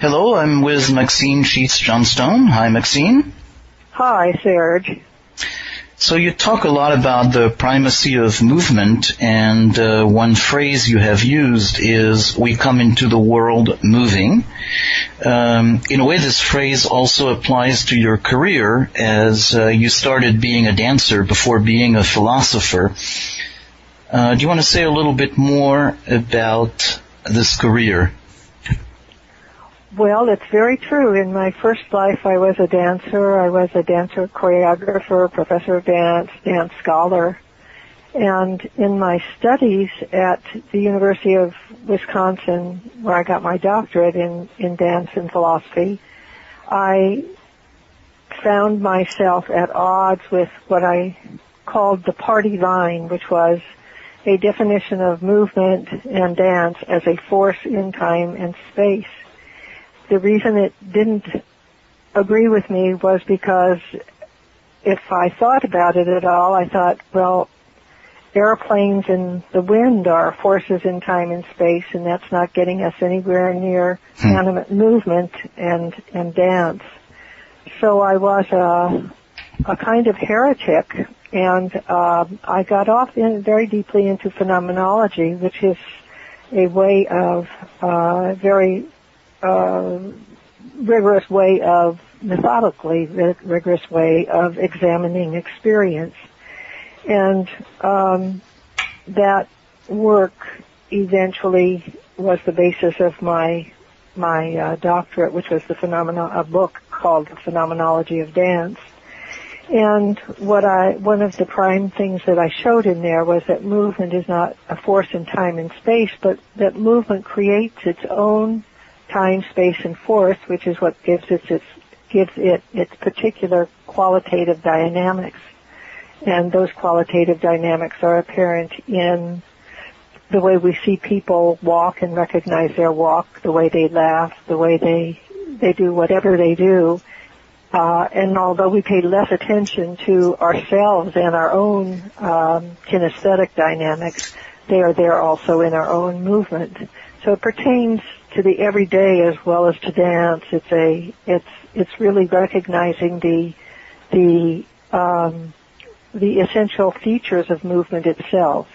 Hello, I'm with Maxine Sheets-Johnstone. Hi, Maxine. Hi, Serge. So you talk a lot about the primacy of movement, and one phrase you have used is, we come into the world moving. In a way, this phrase also applies to your career, as you started being a dancer before being a philosopher. Do you want to say a little bit more about this career? Well, it's very true. In my first life, I was a dancer. I was a dancer choreographer, professor of dance, dance scholar. And in my studies at the University of Wisconsin, where I got my doctorate in dance and philosophy, I found myself at odds with what I called the party line, which was a definition of movement and dance as a force in time and space. The reason it didn't agree with me was because if I thought about it at all, I thought, well, airplanes in the wind are forces in time and space, and that's not getting us anywhere near animate movement and dance. So I was a kind of heretic, and I got off very deeply into phenomenology, which is a way of very rigorous way of, methodically rigorous way of examining experience. And that work eventually was the basis of my doctorate, which was a book called The Phenomenology of Dance. And one of the prime things that I showed in there was that movement is not a force in time and space, but that movement creates its own time, space, and force, which is what gives it its particular qualitative dynamics. And those qualitative dynamics are apparent in the way we see people walk and recognize their walk, the way they laugh, the way they do whatever they do. And although we pay less attention to ourselves and our own kinesthetic dynamics, they are there also in our own movement. So it pertains to the everyday as well as to dance. It's really recognizing the essential features of movement itself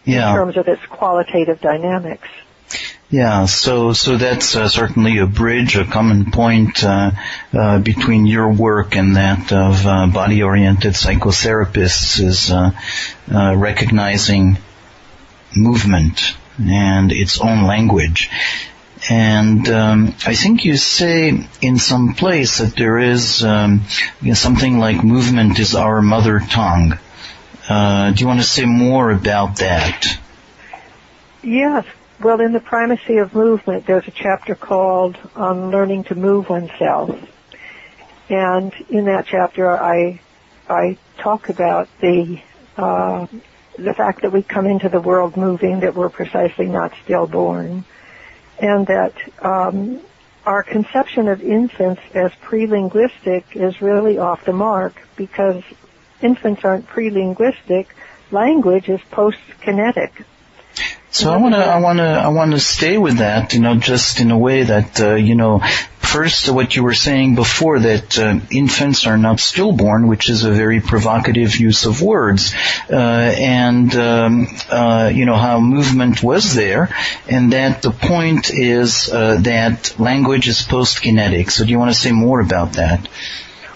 in terms of its qualitative dynamics. Yeah, so that's certainly a bridge, a common point between your work and that of body-oriented psychotherapists is recognizing movement and its own language. And I think you say in some place that there is something like movement is our mother tongue. Do you want to say more about that? Yes. Well, in the primacy of movement, there's a chapter called On Learning to Move Oneself. And in that chapter, I talk about the fact that we come into the world moving, that we're precisely not stillborn, and that our conception of infants as pre-linguistic is really off the mark, because infants aren't pre-linguistic. Language is post-kinetic. So I want to stay with that, just in a way that, first what you were saying before, that infants are not stillborn, which is a very provocative use of words, and how movement was there, and that the point is that language is post-kinetic. So do you want to say more about that?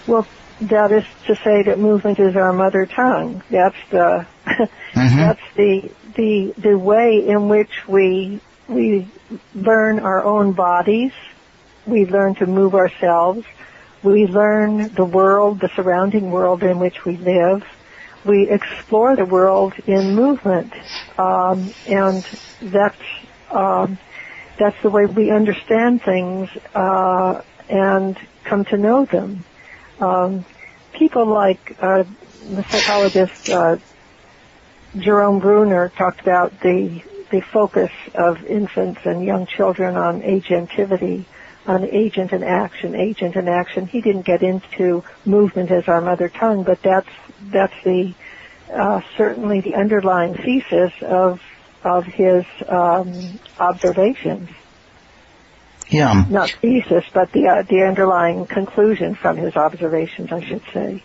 Well, that is to say that movement is our mother tongue. That's the that's the way in which we learn our own bodies. We learn to move ourselves. We learn the world, the surrounding world in which we live. We explore the world in movement, and that's the way we understand things and come to know them. People like the psychologist Jerome Bruner talked about the focus of infants and young children on agentivity, on agent and action. He didn't get into movement as our mother tongue, but that's the certainly the underlying thesis of his observations. Yeah. Not thesis, but the underlying conclusion from his observations, I should say.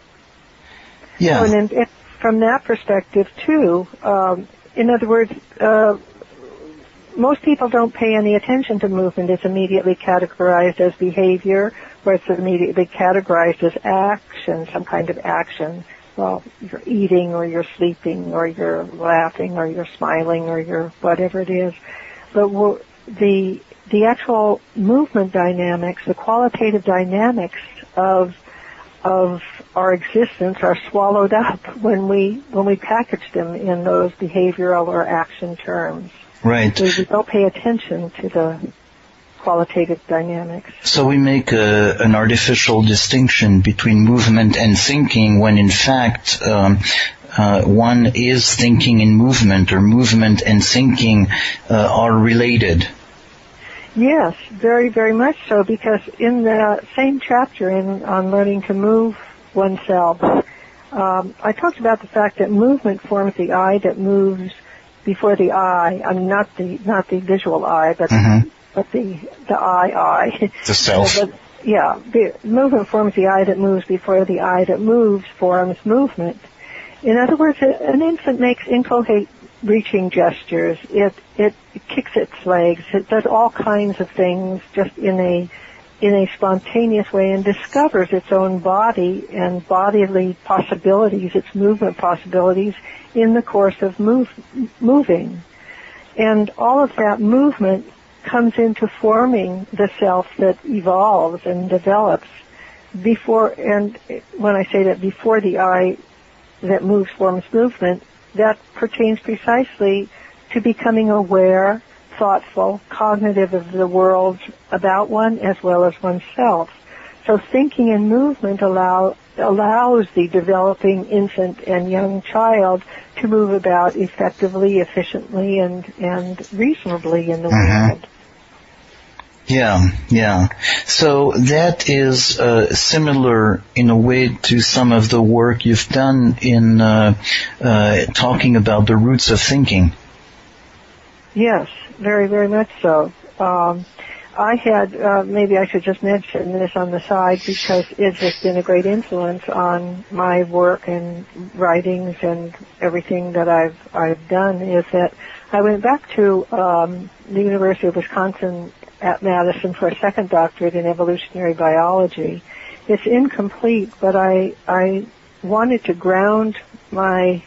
Yeah. So, and from that perspective, too, in other words, most people don't pay any attention to movement. It's immediately categorized as behavior, or it's immediately categorized as action, some kind of action. Well, you're eating, or you're sleeping, or you're laughing, or you're smiling, or you're whatever it is. But the actual movement dynamics, the qualitative dynamics of our existence are swallowed up when we package them in those behavioral or action terms. Right. So we don't pay attention to the qualitative dynamics. So we make an artificial distinction between movement and thinking when in fact one is thinking in movement, or movement and thinking are related. Yes, very, very much so, because in the same chapter on learning to move oneself, I talked about the fact that movement forms the I that moves before the I. I mean, not the visual I, but but the I. The self. The movement forms the I that moves before the I that moves forms movement. In other words, an infant makes inchoate reaching gestures. It kicks its legs. It does all kinds of things just in a spontaneous way, and discovers its own body and bodily possibilities, its movement possibilities, in the course of moving. And all of that movement comes into forming the self that evolves and develops before, and when I say that before the I that moves forms movement, that pertains precisely to becoming aware, thoughtful, cognitive of the world about one as well as oneself. So thinking and movement allows the developing infant and young child to move about effectively, efficiently, and reasonably in the world. Yeah. So that is similar in a way to some of the work you've done in talking about the roots of thinking. Yes, very, very much so. I had, maybe I should just mention this on the side because it's just been a great influence on my work and writings and everything that I've done, is that I went back to the University of Wisconsin at Madison for a second doctorate in evolutionary biology. It's incomplete, but I wanted to ground my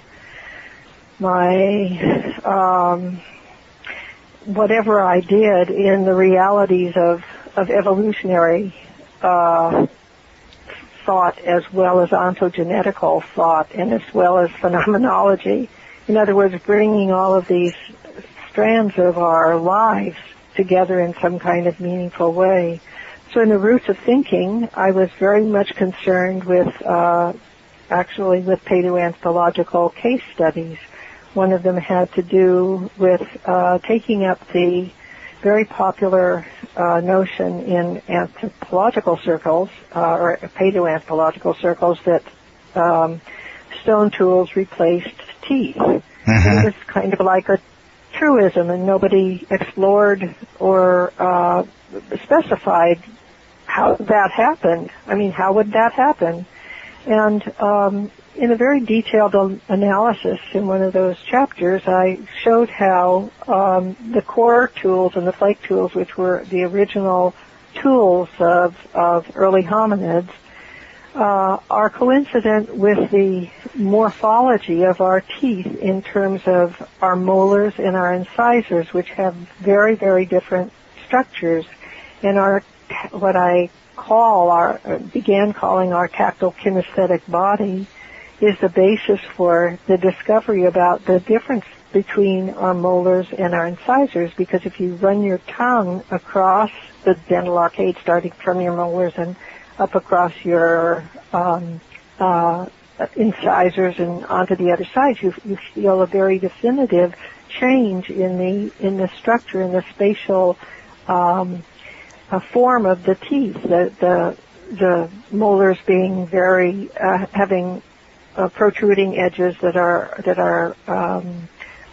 whatever I did in the realities of evolutionary thought, as well as ontogenetical thought, and as well as phenomenology. In other words, bringing all of these strands of our lives together in some kind of meaningful way. So in the roots of thinking, I was very much concerned with paleoanthropological case studies. One of them had to do with taking up the very popular notion in anthropological circles, or paleoanthropological circles, that stone tools replaced teeth. It was kind of like a truism, and nobody explored or specified how that happened. I mean, how would that happen? And in a very detailed analysis in one of those chapters, I showed how the core tools and the flake tools, which were the original tools of early hominids, are coincident with the morphology of our teeth in terms of our molars and our incisors, which have very, very different structures, and are what I began calling our tactile-kinesthetic body is the basis for the discovery about the difference between our molars and our incisors, because if you run your tongue across the dental arcade, starting from your molars and up across your incisors and onto the other side, you feel a very definitive change in the structure, in the spatial form of the teeth. The molars being very having protruding edges that are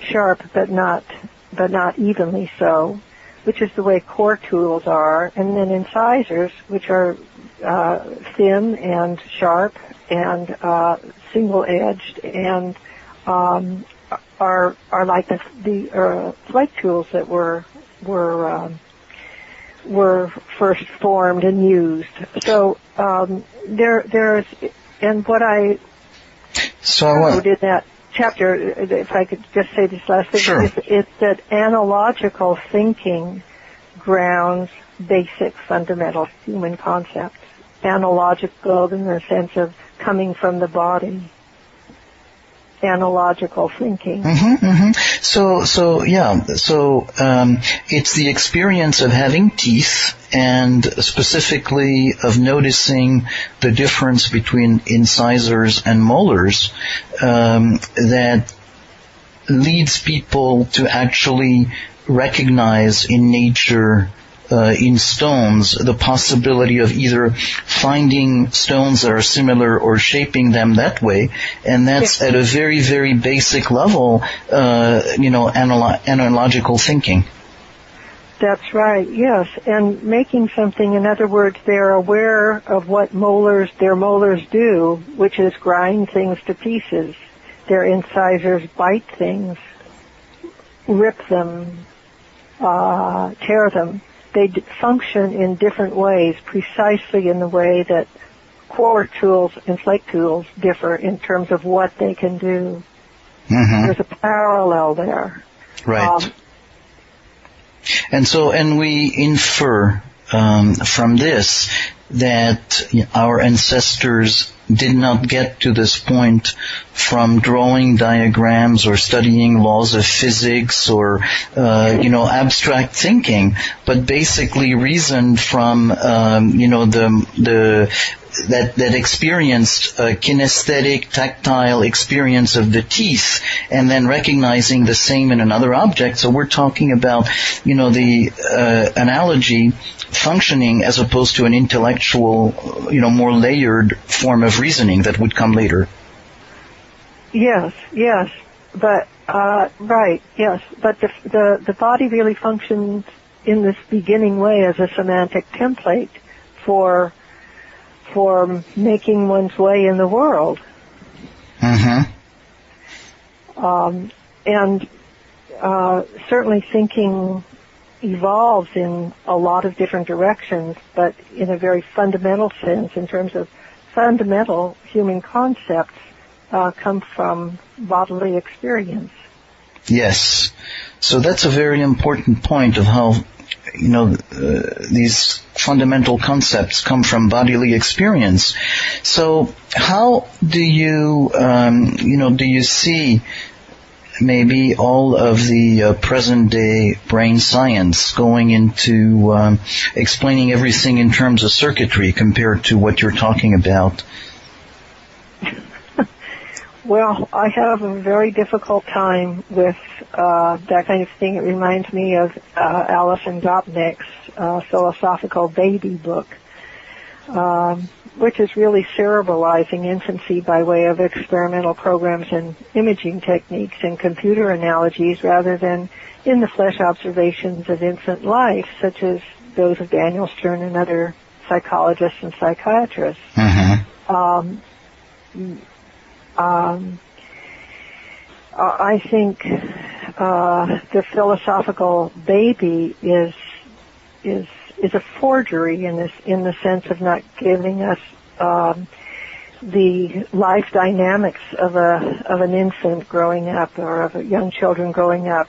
sharp, but not evenly so. which is the way core tools are, and then incisors, which are thin and sharp and single-edged, and are like the flake tools that were first formed and used. So there's, and what I wrote in that chapter, if I could just say this last thing, sure. It's that analogical thinking grounds basic fundamental human concepts. Analogical in the sense of coming from the body. Analogical thinking. So it's the experience of having teeth, and specifically of noticing the difference between incisors and molars, that leads people to actually recognize in nature, in stones, the possibility of either finding stones that are similar or shaping them that way, and that's at a very, very basic level, analogical thinking. That's right, yes, and making something, in other words, they're aware of what their molars do, which is grind things to pieces. Their incisors bite things, rip them, tear them. They function in different ways, precisely in the way that core tools and flake tools differ in terms of what they can do. There's a parallel there. Right. And we infer from this that our ancestors did not get to this point from drawing diagrams or studying laws of physics or abstract thinking, but basically reasoned from that experienced kinesthetic, tactile experience of the teeth, and then recognizing the same in another object. So we're talking about, the analogy functioning as opposed to an intellectual, more layered form of reasoning that would come later. Yes, but right, yes, but the body really functions in this beginning way as a semantic template for making one's way in the world. And certainly thinking evolves in a lot of different directions, but in a very fundamental sense, in terms of fundamental human concepts, come from bodily experience. Yes. So that's a very important point of how, these fundamental concepts come from bodily experience. So how do you, do you see maybe all of the present-day brain science going into explaining everything in terms of circuitry compared to what you're talking about? Well, I have a very difficult time with that kind of thing. It reminds me of Alison Gopnik's philosophical baby book, which is really cerebralizing infancy by way of experimental programs and imaging techniques and computer analogies rather than in the flesh observations of infant life, such as those of Daniel Stern and other psychologists and psychiatrists. I think the philosophical baby is a forgery in the sense of not giving us the life dynamics of an infant growing up or of young children growing up.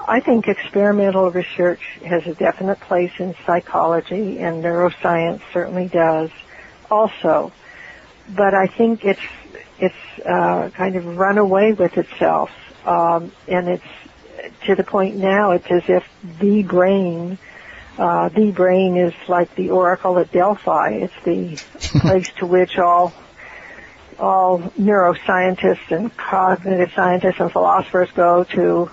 I think experimental research has a definite place in psychology, and neuroscience certainly does also. But I think it's kind of run away with itself, and it's to the point now it's as if the brain is like the oracle at Delphi. It's the place to which all neuroscientists and cognitive scientists and philosophers go to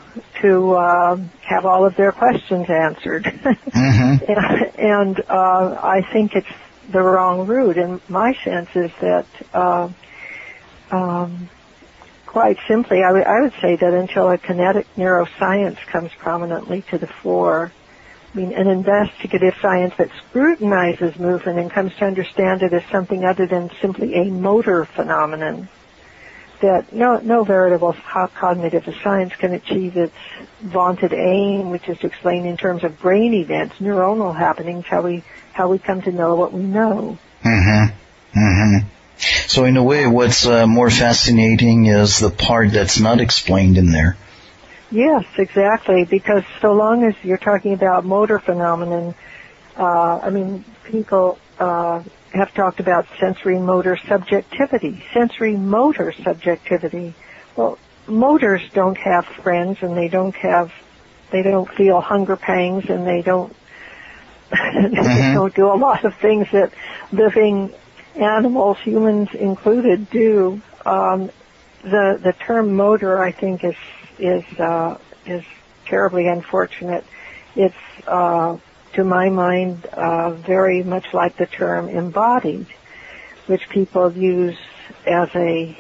have all of their questions answered. And I think it's the wrong route. And my sense is that quite simply, I would say that until a kinetic neuroscience comes prominently to the fore, I mean, an investigative science that scrutinizes movement and comes to understand it as something other than simply a motor phenomenon, that no veritable cognitive science can achieve its vaunted aim, which is to explain in terms of brain events, neuronal happenings, how we come to know what we know. Mm-hmm. Mm-hmm. So in a way, what's more fascinating is the part that's not explained in there. Yes, exactly, because so long as you're talking about motor phenomenon, people have talked about sensory-motor subjectivity. Sensory-motor subjectivity. Well, motors don't have friends, and they don't feel hunger pangs, and they don't they don't do a lot of things that living animals, humans included, do. The term motor, I think, is terribly unfortunate. It's to my mind very much like the term embodied, which people use as a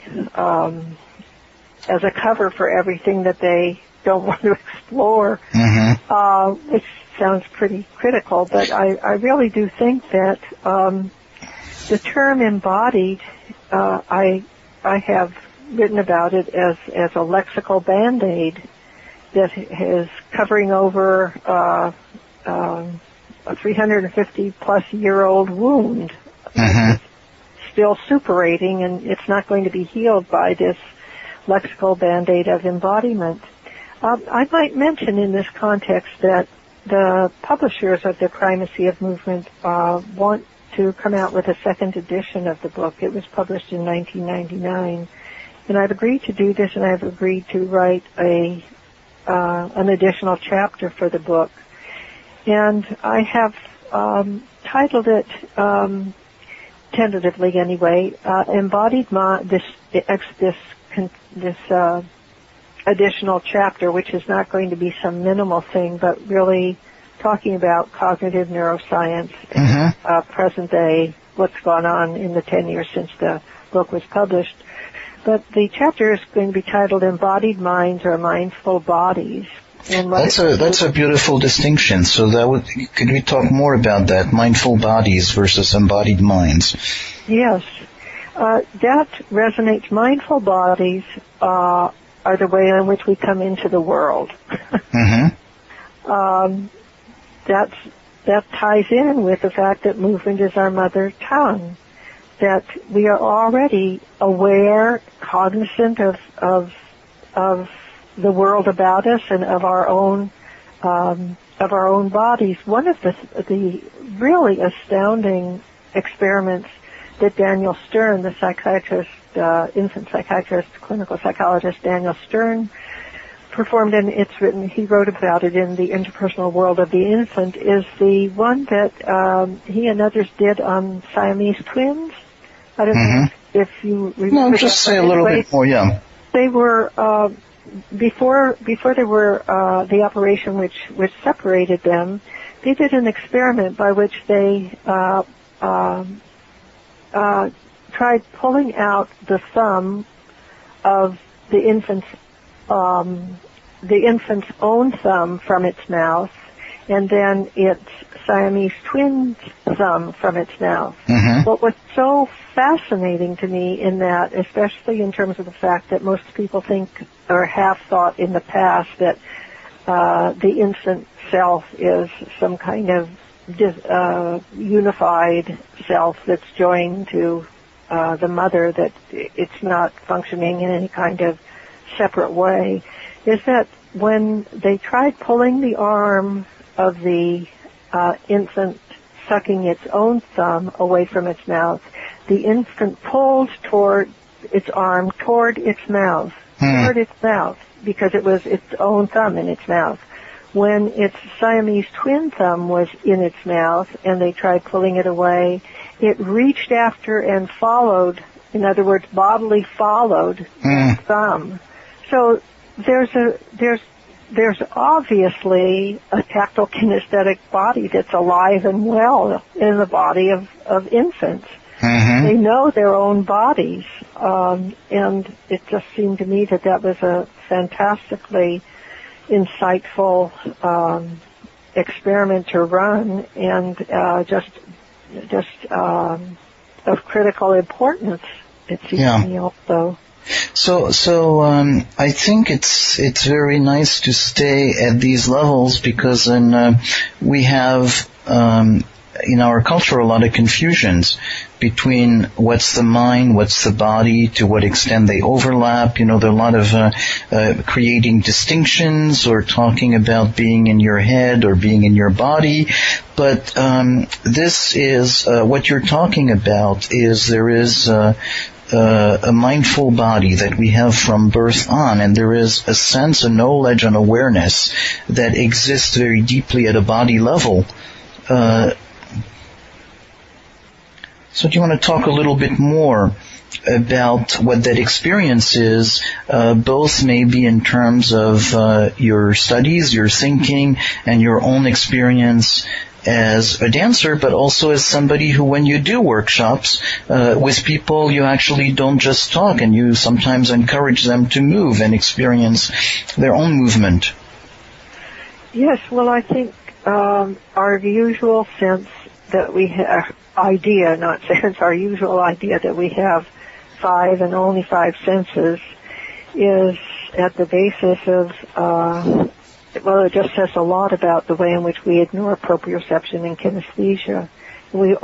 cover for everything that they don't want to explore, which sounds pretty critical. But I really do think that the term embodied, I have written about it as a lexical Band-Aid that is covering over a 350-plus-year-old wound. It's still suppurating, and it's not going to be healed by this lexical Band-Aid of embodiment. I might mention in this context that the publishers of The Primacy of Movement want to come out with a second edition of the book. It was published in 1999. And I've agreed to do this, and I've agreed to write an additional chapter for the book. And I have titled it, tentatively anyway, Embodied Mind, this additional chapter, which is not going to be some minimal thing, but really talking about cognitive neuroscience, present day, what's gone on in the 10 years since the book was published. But the chapter is going to be titled Embodied Minds or Mindful Bodies. And that's a beautiful distinction. So could we talk more about that? Mindful bodies versus embodied minds. Yes. That resonates. Mindful bodies are the way in which we come into the world. That ties in with the fact that movement is our mother tongue, that we are already aware, cognizant of the world about us and of our own bodies. One of the really astounding experiments that Daniel Stern, the psychiatrist, infant psychiatrist, clinical psychologist Daniel Stern, performed, and he wrote about it in The Interpersonal World of the Infant, is the one that he and others did on Siamese twins. I don't know if you remember. No, just say a little bit more, yeah. They were, before there were the operation which separated them, they did an experiment by which they tried pulling out the thumb of the infant's own thumb from its mouth, and then its Siamese twin's thumb from its mouth. What was so fascinating to me in that, especially in terms of the fact that most people think or have thought in the past that the infant self is some kind of unified self that's joined to the mother, that it's not functioning in any kind of separate way, is that when they tried pulling the arm of the infant sucking its own thumb away from its mouth, the infant pulled toward its arm toward its mouth, because it was its own thumb in its mouth. When its Siamese twin thumb was in its mouth and they tried pulling it away, it reached after and followed, in other words, bodily followed the thumb. So there's obviously a tactile-kinesthetic body that's alive and well in the body of infants. They know their own bodies, and it just seemed to me that was a fantastically insightful experiment to run, and just of critical importance, it seems to me also. So I think it's very nice to stay at these levels, because then we have in our culture a lot of confusions between what's the mind, what's the body, to what extent they overlap. There are a lot of creating distinctions or talking about being in your head or being in your body. But this is what you're talking about is there is a mindful body that we have from birth on, and there is a sense, a knowledge, an awareness that exists very deeply at a body level. So do you want to talk a little bit more about what that experience is, both maybe in terms of your studies, your thinking, and your own experience as a dancer, but also as somebody who, when you do workshops with people, you actually don't just talk, and you sometimes encourage them to move and experience their own movement. Yes, well, I think our usual sense that we have, our usual idea that we have 5 and only 5 senses is at the basis of, it just says a lot about the way in which we ignore proprioception and kinesthesia. They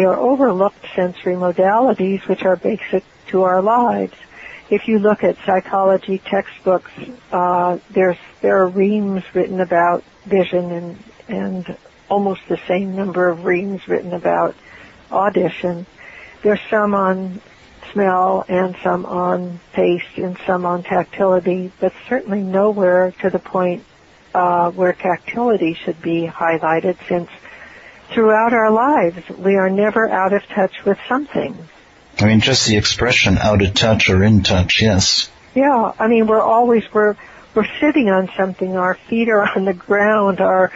are overlooked sensory modalities which are basic to our lives. If you look at psychology textbooks, there are reams written about vision and almost the same number of reams written about audition. There's some on smell and some on taste and some on tactility, but certainly nowhere to the point where tactility should be highlighted, since throughout our lives we are never out of touch with something. I mean, just the expression out of touch or in touch, yes. Yeah, I mean, we're sitting on something, our feet are on the ground, our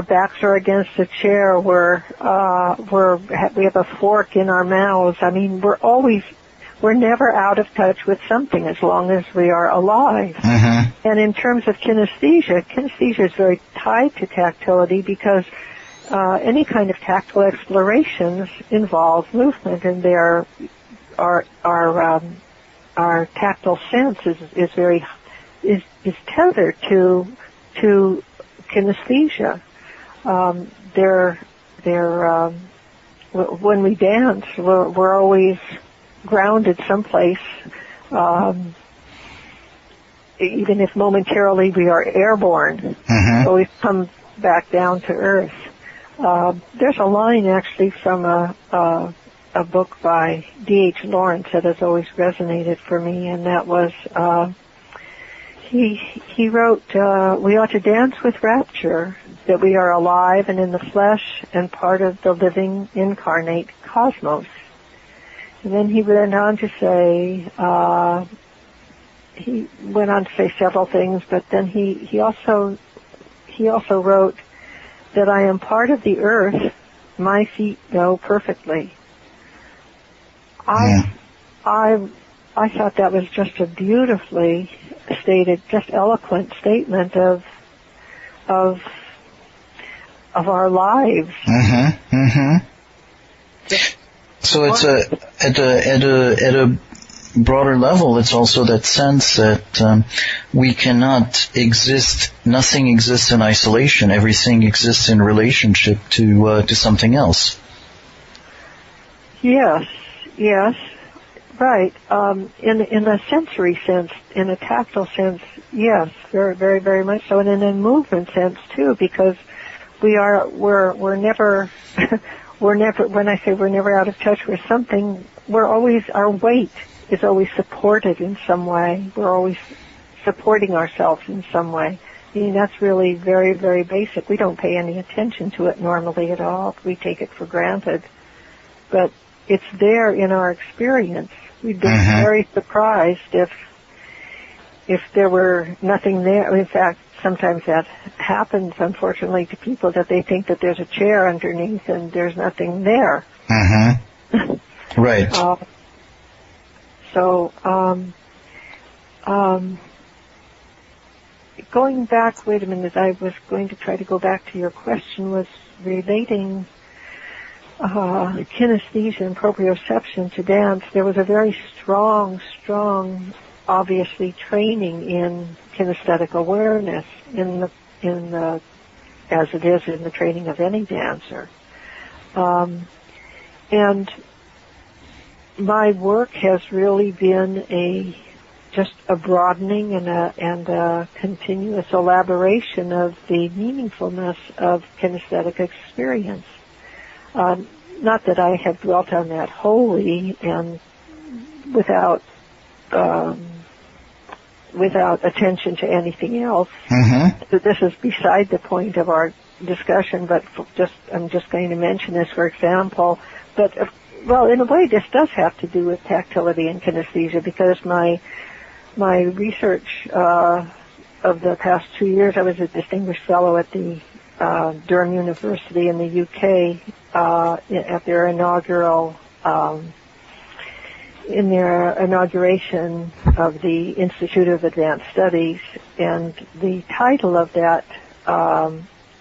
backs are against a chair, we have a fork in our mouths. I mean, we're never out of touch with something as long as we are alive. Mm-hmm. And in terms of kinesthesia is very tied to tactility, because any kind of tactile explorations involve movement, and our tactile sense is tethered to kinesthesia. When we dance, we're always grounded someplace, even if momentarily we are airborne. Mm-hmm. Always come back down to earth. There's a line actually from a book by D.H. Lawrence that has always resonated for me, and that was he wrote, "We ought to dance with rapture, that we are alive and in the flesh and part of the living incarnate cosmos." And then he went on to say, several things, but then he also wrote that I am part of the earth, my feet know perfectly. I thought that was just a beautifully stated, just eloquent statement of our lives. Mm-hmm. Mm-hmm. So it's at a broader level, it's also that sense that we cannot exist. Nothing exists in isolation. Everything exists in relationship to something else. Yes, right. In a sensory sense, in a tactile sense, yes, very, very, very much so, and in a movement sense too, because we're never. When I say we're never out of touch with something, our weight is always supported in some way. We're always supporting ourselves in some way. I mean, that's really very, very basic. We don't pay any attention to it normally at all. We take it for granted. But it's there in our experience. We'd be very surprised if there were nothing there. In fact, sometimes that happens, unfortunately, to people, that they think that there's a chair underneath and there's nothing there. Mm-hmm. Right. going back, wait a minute, I was going to try to go back to your question, was relating kinesthesia and proprioception to dance. There was a very strong, obviously, training in kinesthetic awareness in the as it is in the training of any dancer. And my work has really been just a broadening and a continuous elaboration of the meaningfulness of kinesthetic experience. Not that I have dwelt on that wholly and without attention to anything else. Mm-hmm. So this is beside the point of our discussion, but I'm just going to mention this for example. But well, in a way, this does have to do with tactility and kinesthesia, because my research of the past 2 years, I was a distinguished fellow at the Durham University in the UK at their inauguration of the Institute of Advanced Studies, and the title of that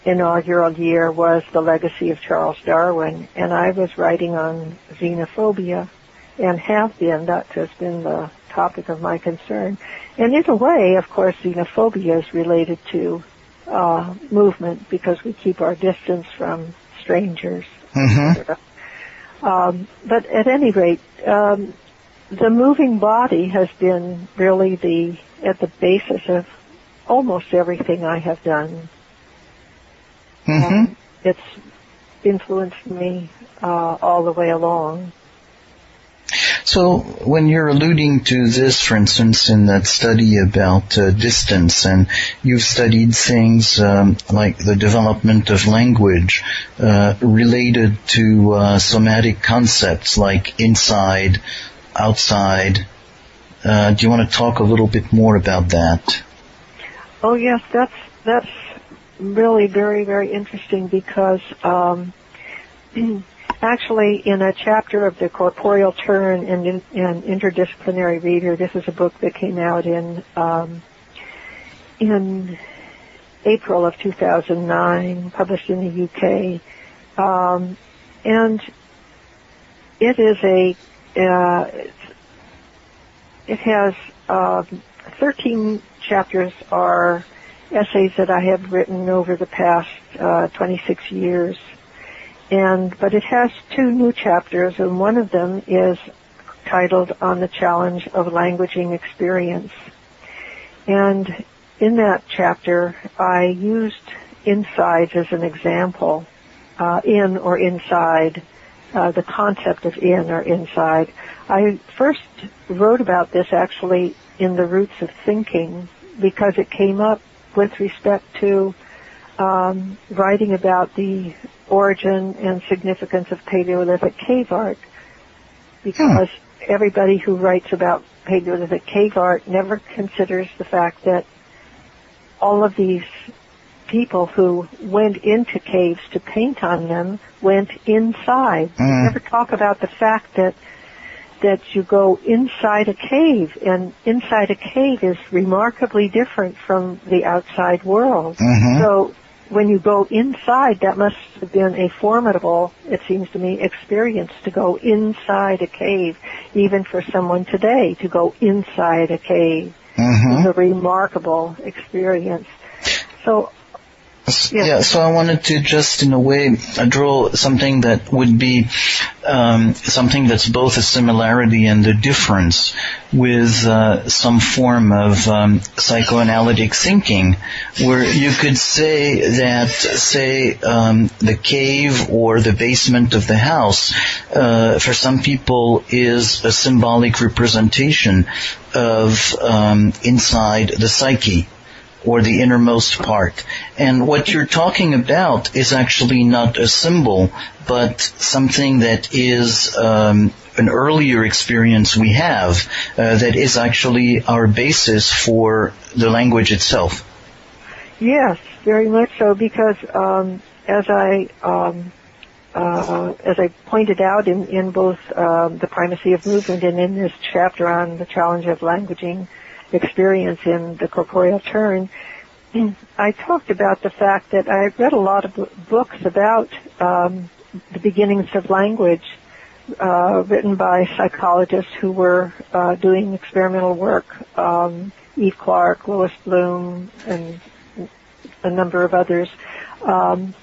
inaugural year was The Legacy of Charles Darwin, and I was writing on xenophobia, and have been. That has been the topic of my concern. And in a way, of course, xenophobia is related to movement, because we keep our distance from strangers. Mm-hmm. But at any rate, the moving body has been really at the basis of almost everything I have done. Mm-hmm. It's influenced me all the way along. So when you're alluding to this, for instance, in that study about distance, and you've studied things like the development of language related to somatic concepts like inside, outside, do you want to talk a little bit more about that? Oh yes, that's really very, very interesting, because actually in a chapter of the Corporeal Turn and Interdisciplinary Reader, this is a book that came out in April of 2009, published in the UK, and it is it has 13 chapters are essays that I have written over the past 26 years. But it has 2 new chapters, and one of them is titled On the Challenge of Languaging Experience. And in that chapter, I used insides as an example, in or inside, the concept of in or inside. I first wrote about this actually in the Roots of Thinking, because it came up with respect to writing about the origin and significance of Paleolithic cave art, because everybody who writes about Paleolithic cave art never considers the fact that all of these people who went into caves to paint on them went inside. They never talk about the fact that you go inside a cave, and inside a cave is remarkably different from the outside world. So when you go inside, that must have been a formidable, it seems to me, experience to go inside a cave. Even for someone today, to go inside a cave is a remarkable experience. So, yeah, so I wanted to just, in a way, draw something that would be something that's both a similarity and a difference with some form of psychoanalytic thinking, where you could say that, the cave or the basement of the house, for some people, is a symbolic representation of inside the psyche, or the innermost part. And what you're talking about is actually not a symbol, but something that is an earlier experience we have that is actually our basis for the language itself. Yes, very much so, because as I pointed out in both The Primacy of Movement and in this chapter on the challenge of languaging experience in the Corporeal Turn, I talked about the fact that I read a lot of books about the beginnings of language written by psychologists who were doing experimental work, Eve Clark, Lois Bloom, and a number of others. And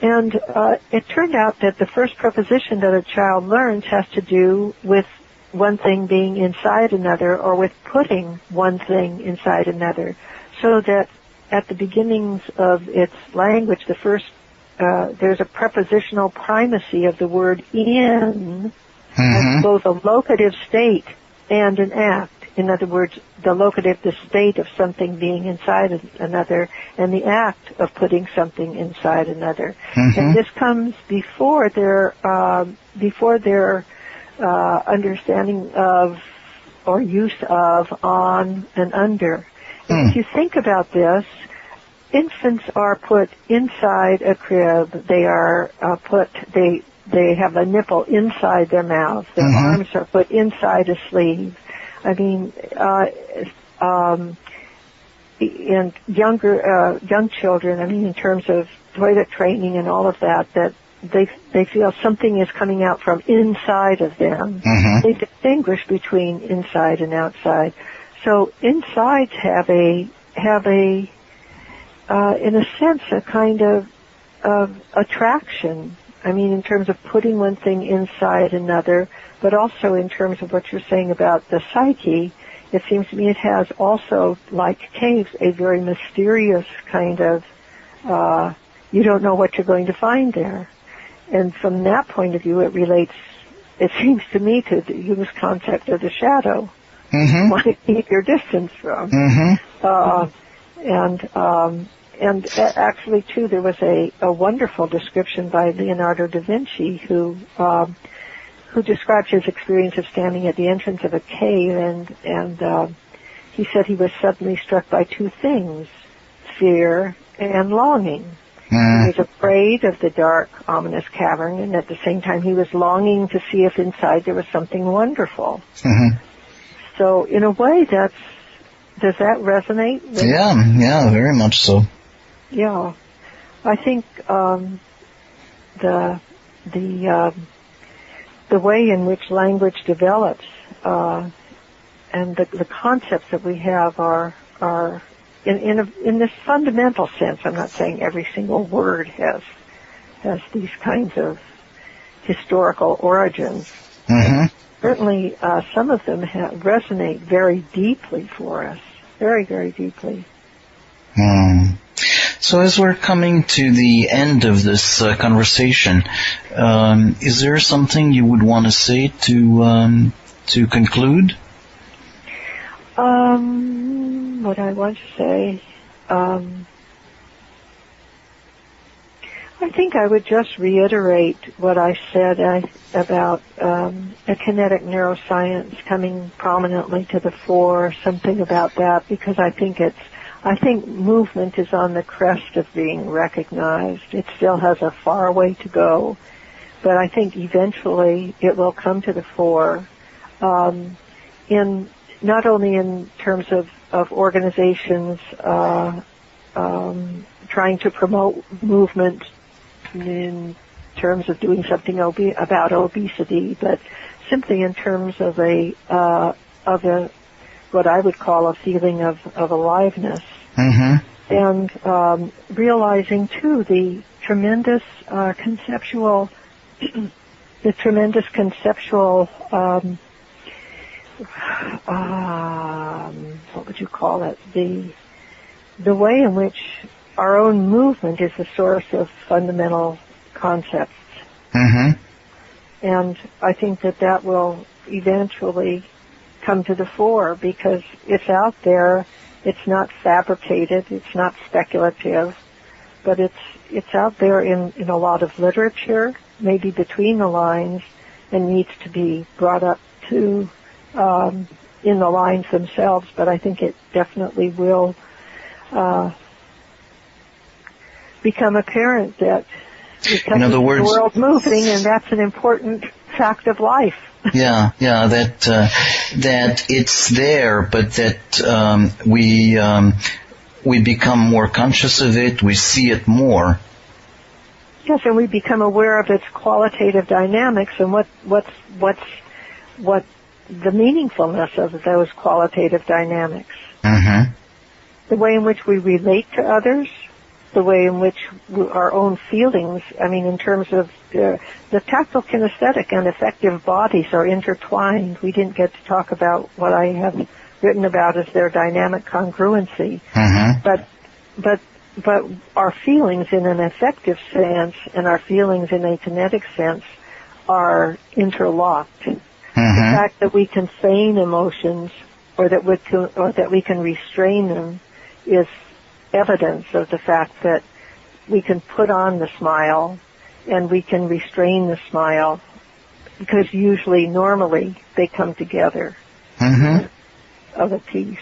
it turned out that the first preposition that a child learns has to do with one thing being inside another, or with putting one thing inside another. So that at the beginnings of its language, the first there's a prepositional primacy of the word in as both a locative state and an act. In other words, the locative, the state of something being inside another, and the act of putting something inside another. And this comes before their understanding of or use of on and under. And if you think about this, infants are put inside a crib. They are they have a nipple inside their mouth. Their arms are put inside a sleeve. I mean, and young children, I mean, in terms of toilet training and all of that, that they feel something is coming out from inside of them. They distinguish between inside and outside. So insides have a in a sense, a kind of attraction. I mean, in terms of putting one thing inside another, but also in terms of what you're saying about the psyche, it seems to me it has also, like caves, a very mysterious kind of, you don't know what you're going to find there. And from that point of view, it seems to me to use concept of the shadow. Want to keep your distance from. And actually, too, there was a wonderful description by Leonardo da Vinci who described his experience of standing at the entrance of a cave, and he said he was suddenly struck by two things, fear and longing. He was afraid of the dark, ominous cavern, and at the same time he was longing to see if inside there was something wonderful. So, in a way, does that resonate? Yeah, very much so. Yeah, I think the way in which language develops and the concepts that we have are in this fundamental sense. I'm not saying every single word has these kinds of historical origins. Certainly, some of them resonate very deeply for us, very, very deeply. So as we're coming to the end of this conversation, is there something you would want to say to conclude? What I want to say, I think I would just reiterate what I said about a kinetic neuroscience coming prominently to the fore, something about that, because I think movement is on the crest of being recognized. It still has a far way to go, but I think eventually it will come to the fore, in not only in terms of organizations trying to promote movement in terms of doing something about obesity, but simply in terms of what I would call a feeling of aliveness. And realizing too the tremendous conceptual what would you call it, the way in which our own movement is the source of fundamental concepts. And I think that will eventually come to the fore because it's out there. It's not fabricated. It's not speculative, but it's out there in a lot of literature, maybe between the lines, and needs to be brought up to in the lines themselves. But I think it definitely will become apparent that because the world's moving, and that's an important fact of life. that it's there, but that we become more conscious of it, we see it more. Yes, and we become aware of its qualitative dynamics and what the meaningfulness of those qualitative dynamics. Mm-hmm. The way in which we relate to others, the way in which our own feelings, in terms of the tactile-kinesthetic and affective bodies are intertwined. We didn't get to talk about what I have written about as their dynamic congruency. Mm-hmm. But our feelings in an affective sense and our feelings in a kinetic sense are interlocked. Mm-hmm. The fact that we can feign emotions or that we can restrain them is evidence of the fact that we can put on the smile and we can restrain the smile, because normally they come together. Mm-hmm. Of a piece.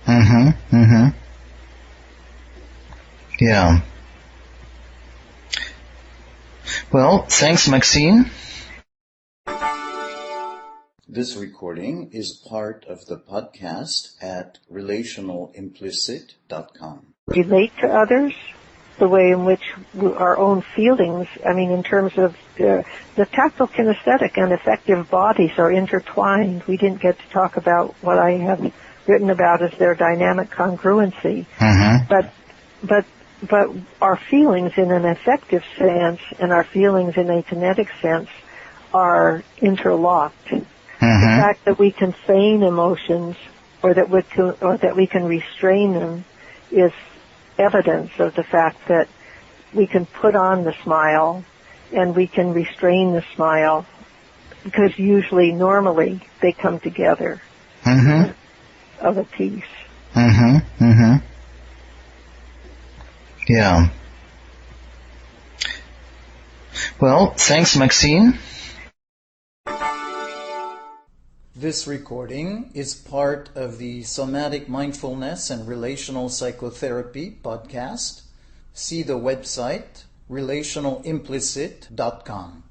Mm-hmm. Mm-hmm. Yeah. Well, thanks, Maxine. This recording is part of the podcast at relationalimplicit.com. Relate to others, the way in which our own feelings, in terms of the tactile-kinesthetic and affective bodies are intertwined. We didn't get to talk about what I have written about as their dynamic congruency. Mm-hmm. But our feelings in an affective sense and our feelings in a kinetic sense are interlocked. Mm-hmm. The fact that we can feign emotions or that we can restrain them is evidence of the fact that we can put on the smile and we can restrain the smile, because normally they come together. Mm-hmm. Of a piece. Mm-hmm. Mm-hmm. Yeah. Well, thanks, Maxine. This recording is part of the Somatic Mindfulness and Relational Psychotherapy podcast. See the website relationalimplicit.com.